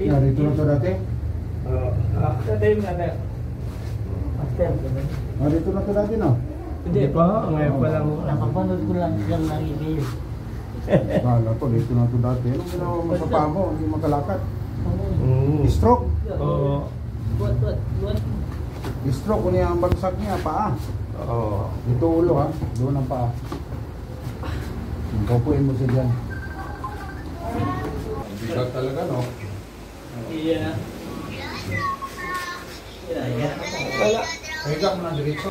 Dito na to dati? Dati yung natin. Master. Dito na to dati, no? Hindi pa, ngayon pa lang. Nakapanood ko lang siyang nag-email. Kala ko, dito na to dati. Anong ginawa mo sa paa mo? Hindi makalakad. Stroke? Oo. What? Stroke, kung yung bagsak niya, paa. Oo. Ito ulo, ha? Doon ang paa. Pupuin mo siya dyan. Bigat talaga, no? Yeah. Wala. Higa mo na diretso.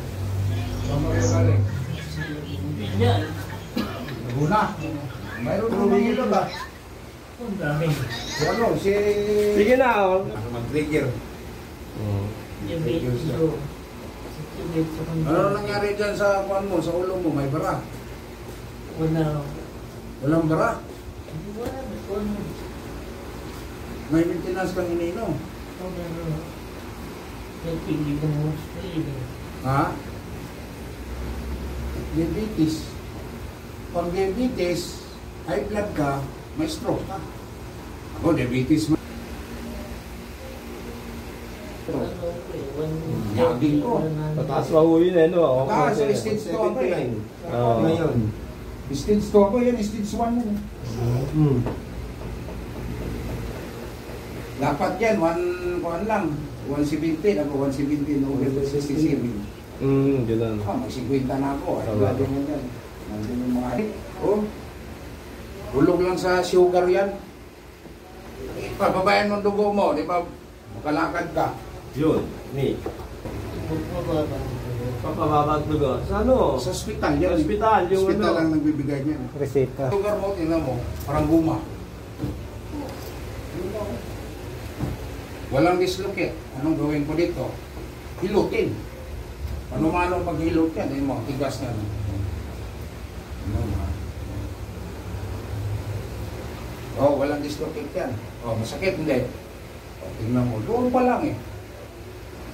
Saan mo rin galing? Yan. Laguna. Mayroon mo mga ilo ba? Ang dami. Ano, si... Sige na. Mag-trigger. Yung video. Ano nangyari dyan sa kuwan mo, sa ulo mo? May bara? Wala. Walang bara? Wala. May maintenance kang ininom? Natigil ng most Ha? Diabetes. Pag diabetes, high blood ka, may stroke ka. Ako, diabetes mo. Yaging ko. Pataas pa ho yun, no? Sa stage 2 ako eh. Oo. Ngayon. Stage 2 ako, yan stage 1 mo. Dapat yan, 1 lang. 170, ako 170 over 67. Ganun. Mag-50 na ako. Tama. Nandun yung mga oh. Hulog lang sa sugar yan. Pababayan mo ang dugo mo, di ba? Makalakad ka. Yun, ni. Papababag dugo. Sa ano? Sa ospital yan. Sa ospital, yung ospital ano? lang nagbibigay niyan. Reseta. Sugar mo, tingnan mo, parang guma. Walang dislocate. Anong gawin ko dito? Hilutin. Ano-mano pag hilot yan, yung mga tigas na. Oh, walang dislocate yan. Oh, masakit hindi. Oh, tingnan mo. Doon pa lang eh.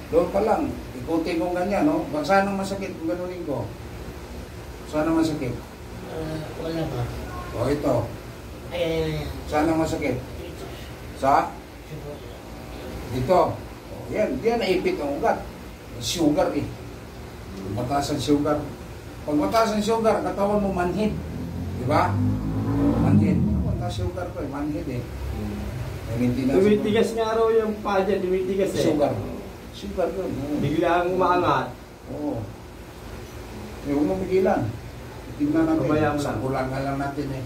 Doon pa lang. Ikutin mo ganyan, no? Saan ang masakit kung ganunin ko? Saan ang masakit? Wala pa. Oh, ito. Ay. Saan ang masakit? Sa? Dito. Oh, yan naipit ang ugat. Sugar eh. Mataas ang sugar. Pag mataas ang sugar, katawan mo manhid. Di ba? Manhid. Mataas sugar ko eh. Manhid eh. Tumitigas nga raw yung paa dyan, tumitigas eh. Sugar. Sugar ko. Biglang umaangat. Oo. Huwag mo pigilan. Tingnan natin. Pabayaan mo lang. Sakulangan lang natin eh.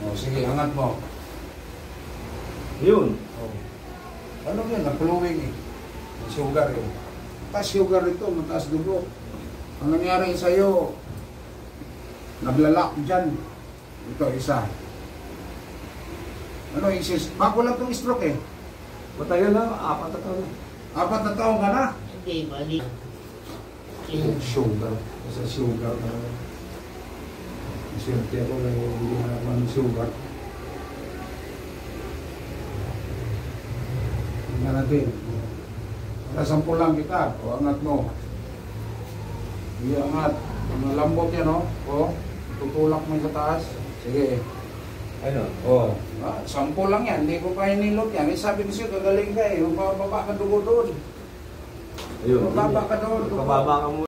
O sige, angat mo. Yun. Oh. Ano yun? Nag-flowing eh. Sugar yun. Mataas sugar ito, mataas dugo. Ang nangyari sa'yo, naglalak dyan. Ito, isa. Ano, isis? Bago lang itong stroke eh. Matagal na, 4 na taon. 4 na taon ka na. Hindi, bali. Sugar. Sa sugar na. Swerte ako na hindi naman sugar. Tingnan natin. Nasampo lang kita. O, angat mo. Angat. Malambot yan, o. O, tutulak mo sa taas. Sige. Ano? Oo. 10 lang yan. Hindi ko pa hinilot yan. Sabi ko siya, gagaling ka eh. Mababa ka dugo doon. Ayun. Mababa ka doon. Pababa ka muna.